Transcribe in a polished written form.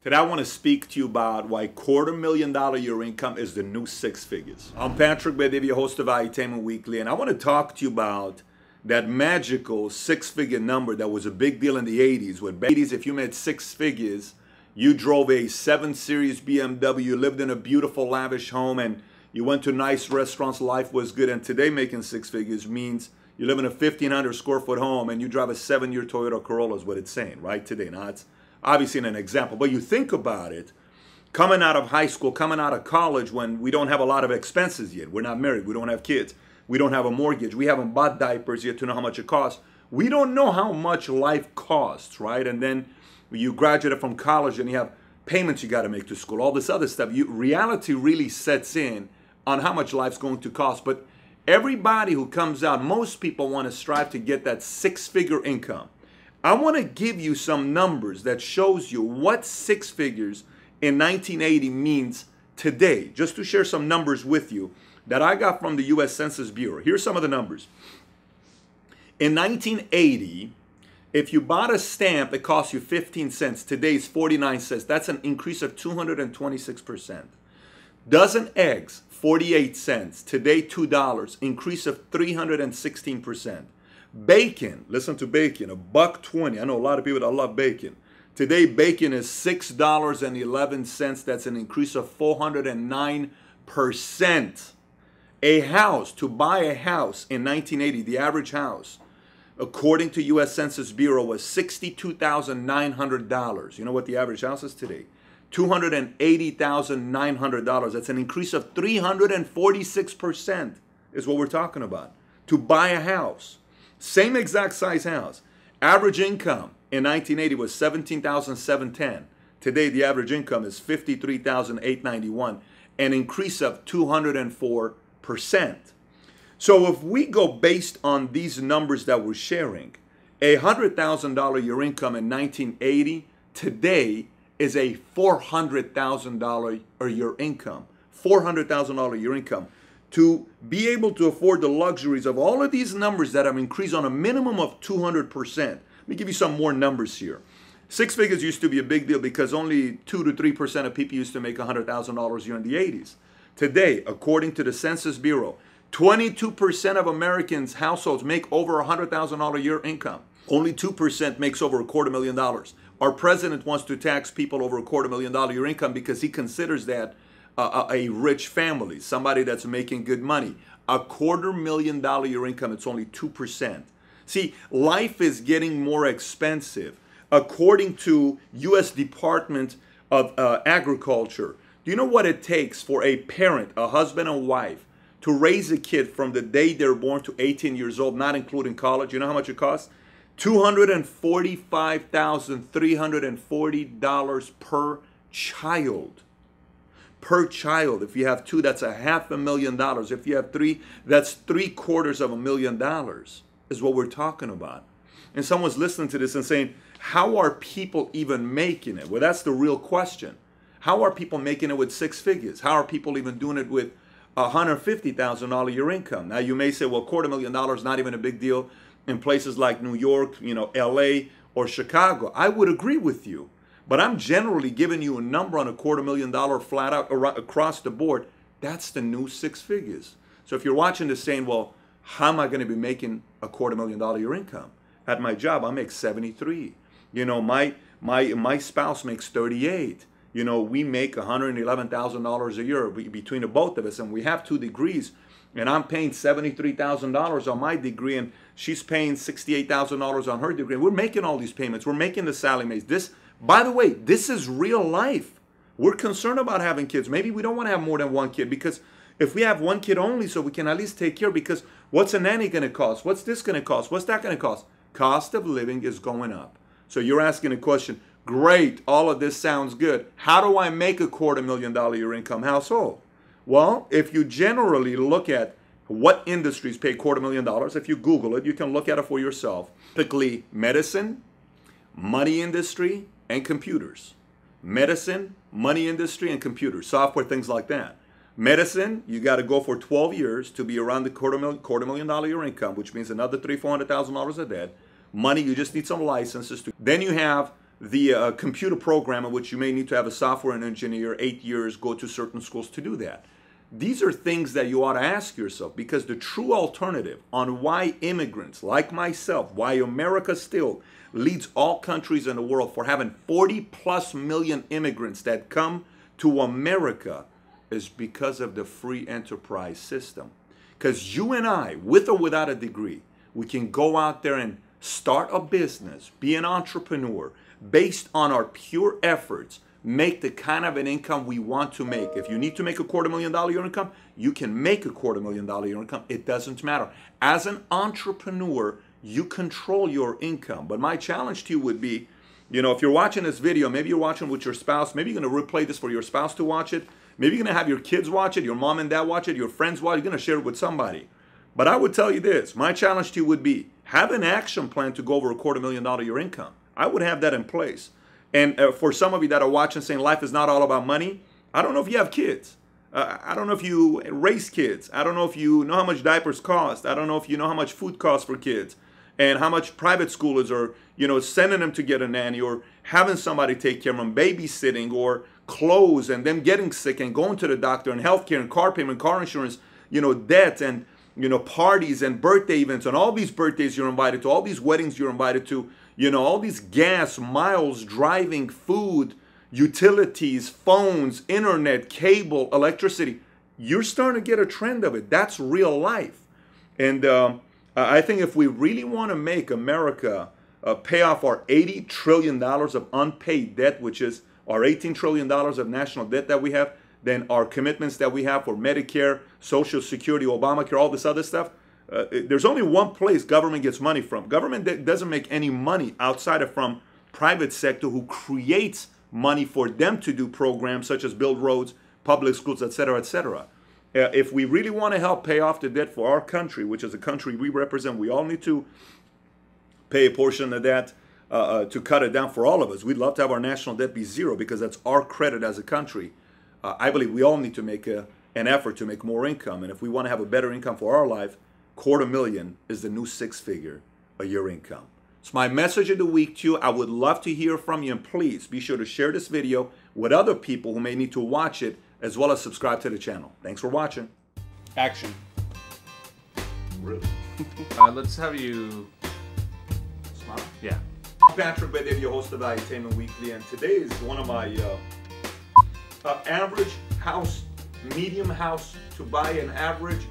Today I want to speak to you about why $250,000 a year income is the new six figures. I'm Patrick Bet-David, host of Valuetainment Weekly, and I want to talk to you about that magical six-figure number that was a big deal in the 80s. With 80s, if you made six figures, you drove a 7 Series BMW, lived in a beautiful, lavish home, and you went to nice restaurants, life was good. And today making six figures means you live in a 1,500 square foot home and you drive a 7-year Toyota Corolla is what it's saying, right? Today. Now, it's obviously an example, but you think about it, coming out of high school, coming out of college when we don't have a lot of expenses yet. We're not married, we don't have kids, we don't have a mortgage, we haven't bought diapers yet to know how much it costs. We don't know how much life costs, right? And then you graduate from college and you have payments you got to make to school, all this other stuff. Reality really sets in on how much life's going to cost. But everybody who comes out, most people want to strive to get that six-figure income. I want to give you some numbers that shows you what six figures in 1980 means today, just to share some numbers with you that I got from the U.S. Census Bureau. Here's some of the numbers. In 1980, if you bought a stamp that cost you 15 cents, today it's 49 cents. That's an increase of 226%. Dozen eggs, 48 cents. Today, $2, increase of 316%. Bacon, listen to bacon, $1.20. I know a lot of people that love bacon. Today, bacon is $6.11. That's an increase of 409%. A house, to buy a house in 1980, the average house, according to U.S. Census Bureau, was $62,900. You know what the average house is today? $280,900. That's an increase of 346% is what we're talking about. To buy a house. Same exact size house. Average income in 1980 was $17,710. Today, the average income is $53,891, an increase of 204%. So if we go based on these numbers that we're sharing, a $100,000 a year income in 1980 today is a $400,000 a year income. $400,000 a year income. To be able to afford the luxuries of all of these numbers that have increased on a minimum of 200%. Let me give you some more numbers here. Six figures used to be a big deal because only 2 to 3% of people used to make $100,000 a year in the 80s. Today, according to the Census Bureau, 22% of Americans' households make over $100,000 a year income. Only 2% makes over $250,000. Our president wants to tax people over $250,000 a year income because he considers that a rich family, somebody that's making good money. $250,000 a year income, it's only 2%. See, life is getting more expensive. According to U.S. Department of Agriculture, do you know what it takes for a parent, a husband and wife, to raise a kid from the day they're born to 18 years old, not including college? You know how much it costs? $245,340 per child. Per child. If you have 2, that's $500,000. If you have 3, that's $750,000 is what we're talking about. And someone's listening to this and saying, how are people even making it? Well, that's the real question. How are people making it with six figures? How are people even doing it with $150,000 a year income? Now you may say, well, $250,000 is not even a big deal in places like New York, LA or Chicago. I would agree with you. But I'm generally giving you a number on $250,000 flat out across the board. That's the new six figures. So if you're watching this saying, well, how am I going to be making $250,000 a year income? At my job, I make 73. My spouse makes 38. We make $111,000 a year between the both of us, and we have 2 degrees. And I'm paying $73,000 on my degree, and she's paying $68,000 on her degree. And we're making all these payments. We're making the Sallie Mae's. By the way, this is real life. We're concerned about having kids. Maybe we don't want to have more than one kid, because if we have one kid only, so we can at least take care, because what's a nanny going to cost? What's this going to cost? What's that going to cost? Cost of living is going up. So you're asking a question. Great, all of this sounds good. How do I make a $250,000 a year income household? Well, if you generally look at what industries pay $250,000, if you Google it, you can look at it for yourself. Typically medicine, money industry, and computers. Medicine, money industry, and computers. Software, things like that. Medicine, you got to go for 12 years to be around the $250,000 a year income, which means another $300,000 to $400,000 a day. Money, you just need some licenses. Then you have the computer program in which you may need to have a software engineer, 8 years, go to certain schools to do that. These are things that you ought to ask yourself, because the true alternative on why immigrants like myself, why America still leads all countries in the world for having 40+ million immigrants that come to America, is because of the free enterprise system. Because you and I, with or without a degree, we can go out there and start a business, be an entrepreneur, based on our pure efforts, make the kind of an income we want to make. If you need to make $250,000 year income, you can make $250,000 year income. It doesn't matter. As an entrepreneur, you control your income. But my challenge to you would be, you know, if you're watching this video, maybe you're watching with your spouse, maybe you're going to replay this for your spouse to watch it. Maybe you're going to have your kids watch it, your mom and dad watch it, your friends watch it. You're going to share it with somebody. But I would tell you this, my challenge to you would be, have an action plan to go over $250,000 your income. I would have that in place. And for some of you that are watching saying life is not all about money, I don't know if you have kids. I don't know if you raise kids. I don't know if you know how much diapers cost. I don't know if you know how much food costs for kids and how much private schoolers are, you know, sending them to get a nanny or having somebody take care of them, babysitting or clothes and them getting sick and going to the doctor and healthcare and car payment, car insurance, you know, debt and, you know, parties and birthday events and all these birthdays you're invited to, all these weddings you're invited to, you know, all these gas, miles, driving, food, utilities, phones, internet, cable, electricity. You're starting to get a trend of it. That's real life. And I think if we really want to make America pay off our $80 trillion of unpaid debt, which is our $18 trillion of national debt that we have, then our commitments that we have for Medicare, Social Security, Obamacare, all this other stuff, there's only one place government gets money from. Government doesn't make any money outside of from private sector who creates money for them to do programs such as build roads, public schools, etc., etc. If we really want to help pay off the debt for our country, which is a country we represent, we all need to pay a portion of that to cut it down for all of us. We'd love to have our national debt be zero because that's our credit as a country. I believe we all need to make an effort to make more income. And if we want to have a better income for our life, $250,000 is the new 6-figure a year income. So my message of the week to you, I would love to hear from you, and please be sure to share this video with other people who may need to watch it, as well as subscribe to the channel. Thanks for watching. Action. Really? Let's have you Smile? Yeah. I'm Patrick Bet-David, your host of Valuetainment Weekly, and today is one of my average house, medium house to buy an average